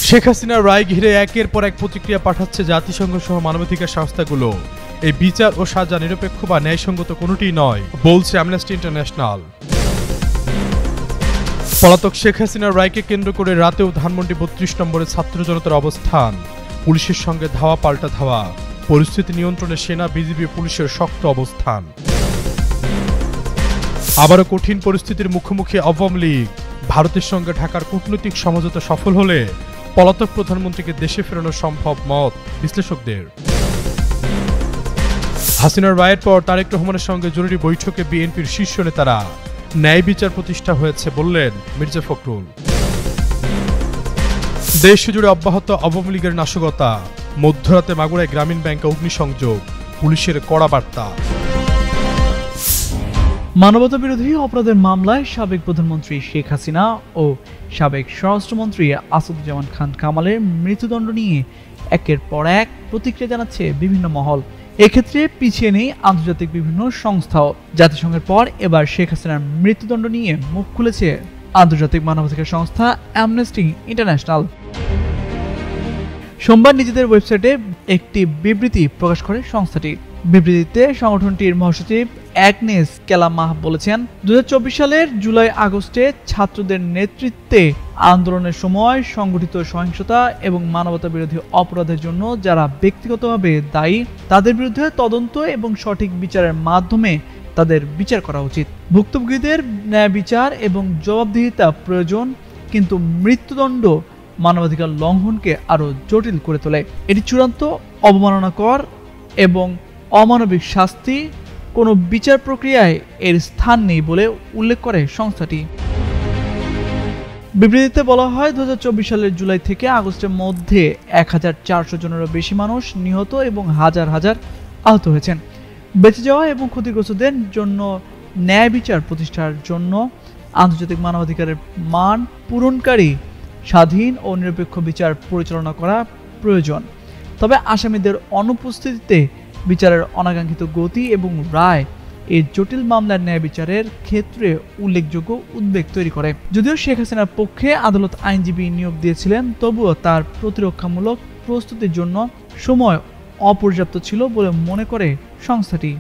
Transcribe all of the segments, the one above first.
শেখ হাসিনার রায় ঘিরে একের পর এক প্রতিক্রিয়া পাঠাচ্ছে জাতিসংঘ সহ মানবাধিকার সংস্থাগুলো। এই বিচার ও সাজা নিরপেক্ষ বা ন্যায়সঙ্গত কোনোটিই নয়, বলছে অ্যামনেস্টি ইন্টারন্যাশনাল। পলাতক শেখ হাসিনার রায়কে কেন্দ্র করে রাতেও ধানমন্ডি ৩২ নম্বরে ছাত্র জনতার অবস্থান, পুলিশের সঙ্গে ধাওয়া পাল্টা ধাওয়া, পরিস্থিতি নিয়ন্ত্রণে সেনা, বিজিবি, পুলিশের শক্ত অবস্থান। আবারও কঠিন পরিস্থিতির মুখোমুখি আওয়ামী লীগ। ভারতের সঙ্গে ঢাকার কূটনৈতিক সমঝোতা সফল হলে পলাতক প্রধানমন্ত্রীকে দেশে ফেরানো সম্ভব, মত বিশ্লেষকদের। হাসিনার রায়ের পর তারেক রহমানের সঙ্গে জরুরি বৈঠকে বিএনপির শীর্ষ নেতারা। ন্যায় বিচার প্রতিষ্ঠা হয়েছে বললেন মির্জা ফখরুল। দেশ জুড়ে অব্যাহত আওয়ামী লীগের নাশকতা, মধ্যরাতে মাগুরায় গ্রামীণ ব্যাংকে অগ্নিসংযোগ, পুলিশের কড়া বার্তা। মানবতা বিরোধী অপরাধের মামলায় সাবেক প্রধানমন্ত্রী শেখ হাসিনা ও সাবেক স্বরাষ্ট্রমন্ত্রী আসাদুজ্জামান খান কামালের মৃত্যুদণ্ড নিয়ে একের পর এক প্রতিক্রিয়া জানাচ্ছে বিভিন্ন মহল। এক্ষেত্রে পিছিয়ে নেই আন্তর্জাতিক বিভিন্ন সংস্থাও। জাতিসংঘের পর এবার শেখ হাসিনার মৃত্যুদণ্ড নিয়ে মুখ খুলেছে আন্তর্জাতিক মানবাধিকার সংস্থা অ্যামনেস্টি ইন্টারন্যাশনাল। সোমবার নিজেদের ওয়েবসাইটে একটি বিবৃতি প্রকাশ করে সংস্থাটি। বিবৃতিতে সংগঠনটির মহাসচিব অ্যাগনেস কেলামাহ বলেছেন, 2024 সালের জুলাই আগস্টে ছাত্রদের নেতৃত্বে আন্দোলনের সময় সংগঠিত সহিংসতা এবং মানবতা বিরোধী অপরাধের জন্য যারা ব্যক্তিগতভাবে দায়ী তাদের বিরুদ্ধে তদন্ত এবং সঠিক বিচারের মাধ্যমে তাদের বিচার করা উচিত। ভুক্তভোগীদের ন্যায় বিচার এবং জবাবদিহিতা প্রয়োজন, কিন্তু মৃত্যুদণ্ড মানবাধিকার লঙ্ঘনকে আরো জটিল করে তোলে। এটি চূড়ান্ত অবমাননাকর এবং অমানবিক শাস্তি, কোনো বিচার প্রক্রিয়ায় এর স্থান নেই বলে উল্লেখ করে সংস্থাটি। বিবৃতিতে বলা হয়, 2024 সালের জুলাই থেকে আগস্টের মধ্যে 1400 জনেরও বেশি মানুষ নিহত এবং হাজার হাজার আহত হয়েছেন। বেঁচে যাওয়া এবং ক্ষতিগ্রস্তদের জন্য ন্যায় বিচার প্রতিষ্ঠার জন্য আন্তর্জাতিক মানবাধিকারের মান পূরণকারী স্বাধীন ও নিরপেক্ষ বিচার পরিচালনা করা প্রয়োজন। তবে আসামিদের অনুপস্থিতিতে বিচারের অনাকাঙ্ক্ষিত গতি এবং রায় এই জটিল মামলার ন্যায় বিচারের ক্ষেত্রে উল্লেখযোগ্য উদ্বেগ তৈরি করে। যদিও শেখ হাসিনার পক্ষে আদালত আইনজীবী নিয়োগ দিয়েছিলেন, তবুও তার প্রতিরক্ষামূলক প্রস্তুতির জন্য সময় অপর্যাপ্ত ছিল বলে মনে করে সংস্থাটি।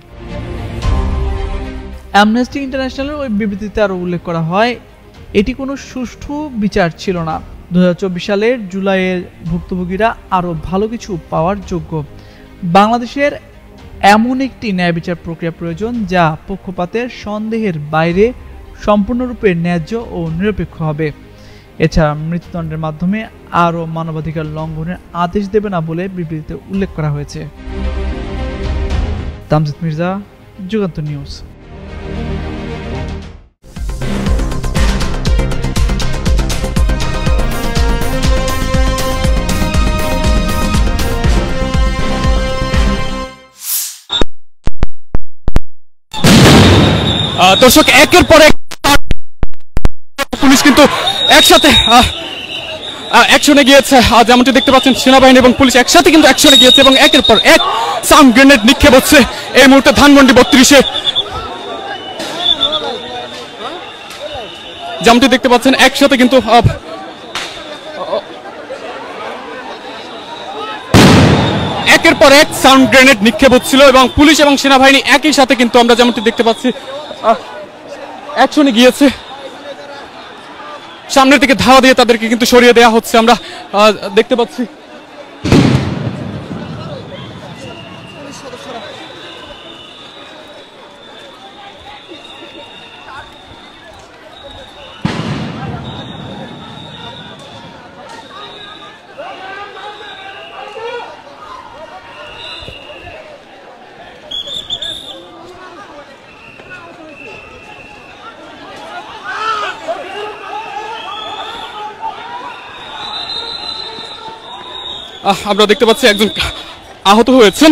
অ্যামনেস্টি ইন্টারন্যাশনালের ওই বিবৃতিতে আরও উল্লেখ করা হয়, এটি কোনো সুষ্ঠু বিচার ছিল না। 2024 সালের জুলাইয়ের ভুক্তভোগীরা আরও ভালো কিছু পাওয়ার যোগ্য। বাংলাদেশের এমন একটি ন্যায় বিচার প্রক্রিয়া প্রয়োজন যা পক্ষপাতের সন্দেহের বাইরে সম্পূর্ণরূপে ন্যায্য ও নিরপেক্ষ হবে। এছাড়া মৃত্যুদণ্ডের মাধ্যমে আরও মানবাধিকার লঙ্ঘনের আদেশ দেবে না বলে বিবৃতিতে উল্লেখ করা হয়েছে। তামজিদ মির্জা, যুগান্তর নিউজ। দর্শক, একের পর এক পুলিশ কিন্তু একসাথে অ্যাকশনে গিয়েছে। যেমনটি দেখতে পাচ্ছেন, সেনাবাহিনী এবং পুলিশ একসাথে কিন্তু অ্যাকশনে গিয়েছে এবং একের পর এক সাউন্ড গ্রেনেড নিক্ষেপ হচ্ছে এই মুহূর্তে ধানমন্ডি 32-এ। যেমনটি দেখতে পাচ্ছেন, একসাথে কিন্তু একের পর এক সাউন্ড গ্রেনেড নিক্ষেপ হচ্ছিল এবং পুলিশ এবং সেনাবাহিনী একই সাথে কিন্তু আমরা যেমনটি দেখতে পাচ্ছি অ্যাকশনে গিয়েছে। সামনের দিকে ধাওয়া দিয়ে তাদেরকে কিন্তু সরিয়ে দেওয়া হচ্ছে, আমরা দেখতে পাচ্ছি। আমরা দেখতে পাচ্ছি একজন আহত হয়েছেন।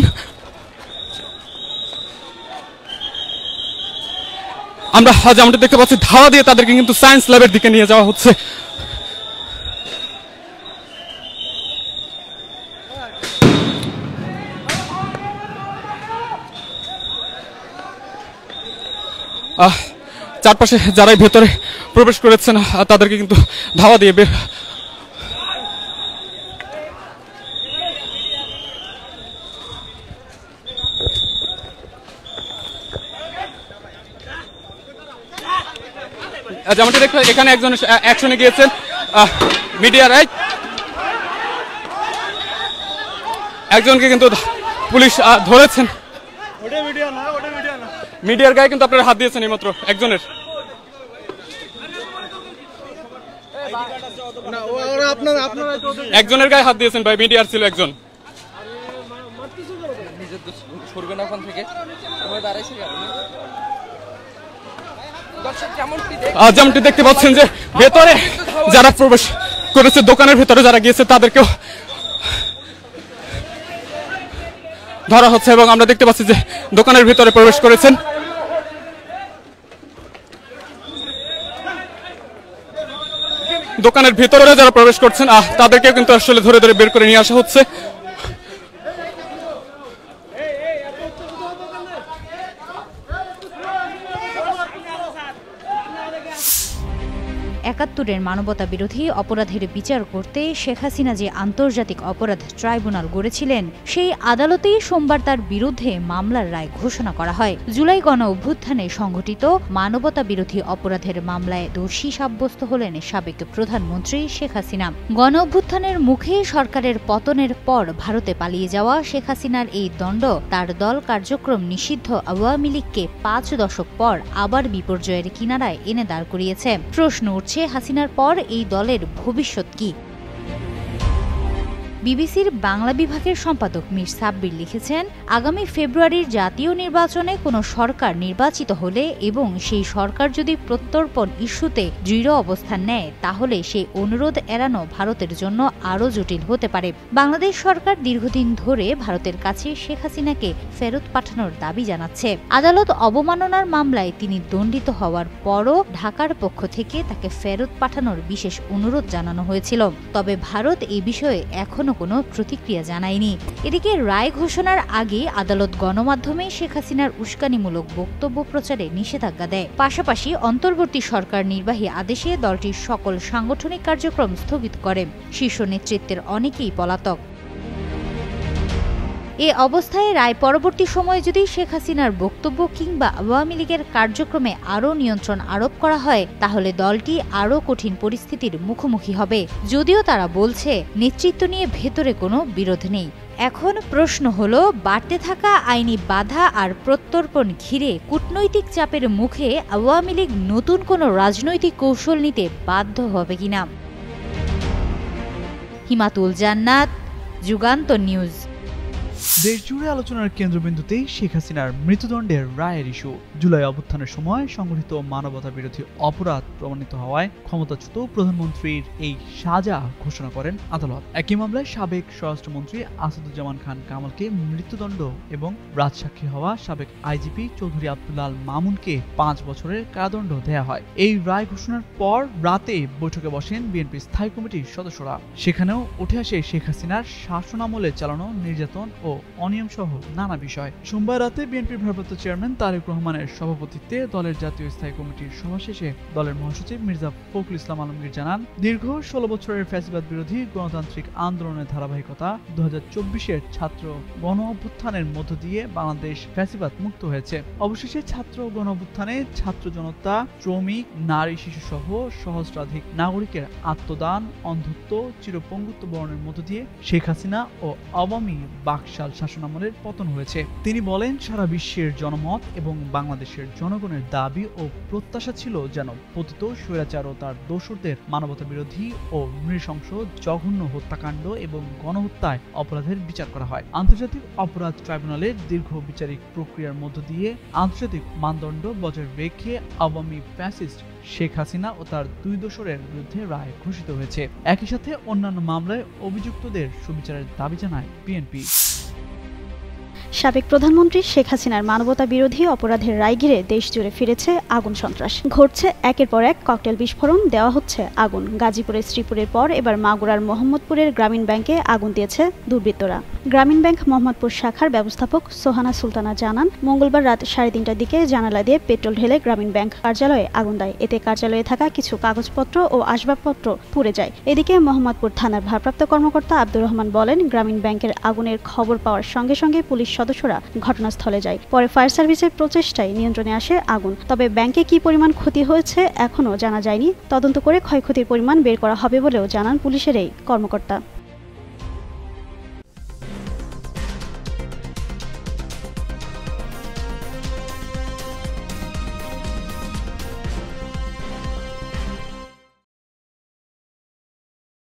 আমরা যেমনটা দেখতে পাচ্ছি, ধাওয়া দিয়ে তাদেরকে কিন্তু সায়েন্স ল্যাবের দিকে নিয়ে যাওয়া হচ্ছে। চারপাশে যারাই ভেতরে প্রবেশ করেছেন তাদেরকে কিন্তু ধাওয়া দিয়ে বের যেমনটি দেখতে এখানে একজন অ্যাকশনে গিয়েছেন মিডিয়ার একজনকে কিন্তু পুলিশ ধরেছেন। মিডিয়ার গায়ে কিন্তু আপনারা হাত দিয়েছেন এইমাত্র একজনের। একজনের গায়ে হাত দিয়েছেন ভাই, মিডিয়ার ছিল একজন। যেমনটি দেখতে পাচ্ছেন যে ভেতরে যারা প্রবেশ করেছে, দোকানের ভেতরে যারা গিয়েছে তাদেরকেও ধরা হচ্ছে এবং আমরা দেখতে পাচ্ছি যে দোকানের ভিতরে প্রবেশ করেছেন। দোকানের ভিতরে যারা প্রবেশ করছেন তাদেরকে কিন্তু আসলে ধরে ধরে বের করে নিয়ে আসা হচ্ছে। একাত্তরের মানবতা বিরোধী অপরাধের বিচার করতে শেখ হাসিনা যে আন্তর্জাতিক অপরাধ ট্রাইব্যুনাল গড়েছিলেন, সেই আদালতেই সোমবার তার বিরুদ্ধে মামলার রায় ঘোষণা করা হয়। জুলাই গণ অভ্যুত্থানে সংঘটিত মানবতা বিরোধী অপরাধের মামলায় দোষী সাব্যস্ত হলেন সাবেক প্রধানমন্ত্রী শেখ হাসিনা। গণ অভ্যুত্থানের মুখে সরকারের পতনের পর ভারতে পালিয়ে যাওয়া শেখ হাসিনার এই দণ্ড তার দল কার্যক্রম নিষিদ্ধ আওয়ামী লীগকে 5 দশক পর আবার বিপর্যয়ের কিনারায় এনে দাঁড় করিয়েছে। প্রশ্ন উঠছে, হাসিনার পর এই দলের ভবিষ্যৎ কি? বিবিসির বাংলা বিভাগের সম্পাদক মীর সাব্বির লিখেছেন, আগামী ফেব্রুয়ারির জাতীয় নির্বাচনে কোনো সরকার নির্বাচিত হলে এবং সেই সরকার যদি প্রত্যর্পণ ইস্যুতে দৃঢ় অবস্থান নেয়, তাহলে সেই অনুরোধ এড়ানো ভারতের জন্য আরও জটিল হতে পারে। বাংলাদেশ সরকার দীর্ঘদিন ধরে ভারতের কাছে শেখ হাসিনাকে ফেরত পাঠানোর দাবি জানাচ্ছে। আদালত অবমাননার মামলায় তিনি দণ্ডিত হওয়ার পরও ঢাকার পক্ষ থেকে তাকে ফেরত পাঠানোর বিশেষ অনুরোধ জানানো হয়েছিল। তবে ভারত এই বিষয়ে এখনো কোনো প্রতিক্রিয়া জানায়নি। এদিকে রায় ঘোষণার আগে আদালত গণমাধ্যমে শেখ হাসিনার উস্কানিমূলক বক্তব্য প্রচারে নিষেধাজ্ঞা দেয়। পাশাপাশি অন্তর্বর্তী সরকার নির্বাহী আদেশে দলটির সকল সাংগঠনিক কার্যক্রম স্থগিত করে। শীর্ষ নেতৃত্বের অনেকেই পলাতক। এ অবস্থায় রায় পরবর্তী সময়ে যদি শেখ হাসিনার বক্তব্য কিংবা আওয়ামী লীগের কার্যক্রমে আরও নিয়ন্ত্রণ আরোপ করা হয়, তাহলে দলটি আরও কঠিন পরিস্থিতির মুখোমুখি হবে। যদিও তারা বলছে নেতৃত্ব নিয়ে ভেতরে কোনো বিরোধ নেই। এখন প্রশ্ন হলো, বাড়তে থাকা আইনি বাধা আর প্রত্যর্পণ ঘিরে কূটনৈতিক চাপের মুখে আওয়ামী লীগ নতুন কোনো রাজনৈতিক কৌশল নিতে বাধ্য হবে কিনা। হিমাতুল জান্নাত, যুগান্তর নিউজ। দেশজুড়ে আলোচনার কেন্দ্রবিন্দুতেই শেখ হাসিনার মৃত্যুদণ্ডের রায়ের ইস্যু। জুলাই অভ্যুত্থানের সময় সংঘটিত মানবতা বিরোধী অপরাধ প্রমাণিত হওয়ায় ক্ষমতাচ্যুত প্রধানমন্ত্রীর এই সাজা ঘোষণা করেন আদালত। একই মামলায় সাবেক স্বরাষ্ট্রমন্ত্রী আসাদুজ্জামান খান কামালকে মৃত্যুদণ্ড এবং রাজসাক্ষী হওয়া সাবেক আইজিপি চৌধুরী আব্দুল আল মামুনকে 5 বছরের কারাদণ্ড দেয়া হয়। এই রায় ঘোষণার পর রাতে বৈঠকে বসেন বিএনপি স্থায়ী কমিটির সদস্যরা। সেখানেও উঠে আসে শেখ হাসিনার শাসনামলে চালানো নির্যাতন ও অনিয়ম সহ নানা বিষয়। সোমবার রাতে বিএনপির ভারপ্রাপ্ত চেয়ারম্যান তারেক রহমানের সভাপতিত্বে দলের জাতীয় স্থায়ী কমিটির সভা শেষে দলের মহাসচিব মির্জা ফখরুল ইসলাম আলমগীর জানান, দীর্ঘ 16 বছরের ফ্যাসিবাদ বিরোধী গণতান্ত্রিক আন্দোলনের ধারাবাহিকতা 2024-এর ছাত্র গণ অভ্যুত্থানের মধ্য দিয়ে বাংলাদেশ ফ্যাসিবাদ মুক্ত হয়েছে। অবশেষে ছাত্র গণ অভ্যুত্থানে ছাত্র জনতা, শ্রমিক, নারী, শিশু সহ সহস্রাধিক নাগরিকের আত্মদান, অন্ধত্ব, চিরপঙ্গুত্ব বরণের মধ্য দিয়ে শেখ হাসিনা ও আওয়ামী বাকশাল শাসনামলের পতন হয়েছে। তিনি বলেন, সারা বিশ্বের জনমত এবং বাংলাদেশের জনগণের দাবি ও প্রত্যাশা ছিল যেন পতিত স্বৈরাচার ও তার দোসরদের মানবতা বিরোধী ও নৃশংস জঘন্য হত্যাকাণ্ড এবং গণহত্যায় অপরাধের বিচার করা হয়। আন্তর্জাতিক অপরাধ ট্রাইব্যুনালের দীর্ঘ বিচারিক প্রক্রিয়ার মধ্য দিয়ে আন্তর্জাতিক মানদণ্ড বজায় রেখে আওয়ামী ফ্যাসিস্ট শেখ হাসিনা ও তার 2 দোসরের বিরুদ্ধে রায় ঘোষিত হয়েছে। একই সাথে অন্যান্য মামলায় অভিযুক্তদের সুবিচারের দাবি জানায় বিএনপি। সাবেক প্রধানমন্ত্রী শেখ হাসিনার মানবতা বিরোধী অপরাধের রায় ঘিরে দেশ জুড়ে ফিরেছে আগুন সন্ত্রাস। ঘটছে একের পর এক ককটেল বিস্ফোরণ, দেওয়া হচ্ছে আগুন। গাজীপুরের শ্রীপুরের পর এবার মাগুরার মোহাম্মদপুরের গ্রামীণ ব্যাংকে আগুন দিয়েছে দুর্বৃত্তরা। গ্রামীণ ব্যাংক মোহাম্মদপুর শাখার ব্যবস্থাপক সোহানা সুলতানা জানান, মঙ্গলবার রাত 3:30টার দিকে জানালা দিয়ে পেট্রোল ঢেলে গ্রামীণ ব্যাংক কার্যালয়ে আগুন দেয়। এতে কার্যালয়ে থাকা কিছু কাগজপত্র ও আসবাবপত্র পুড়ে যায়। এদিকে মোহাম্মদপুর থানার ভারপ্রাপ্ত কর্মকর্তা আব্দুর রহমান বলেন, গ্রামীণ ব্যাংকের আগুনের খবর পাওয়ার সঙ্গে সঙ্গে পুলিশ সদস্যরা ঘটনাস্থলে যায়। পরে ফায়ার সার্ভিসের প্রচেষ্টায় নিয়ন্ত্রণে আসে আগুন। তবে ব্যাংকে কি পরিমাণ ক্ষতি হয়েছে এখনও জানা যায়নি। তদন্ত করে ক্ষয়ক্ষতির পরিমাণ বের করা হবে বলেও জানান পুলিশের এই কর্মকর্তা।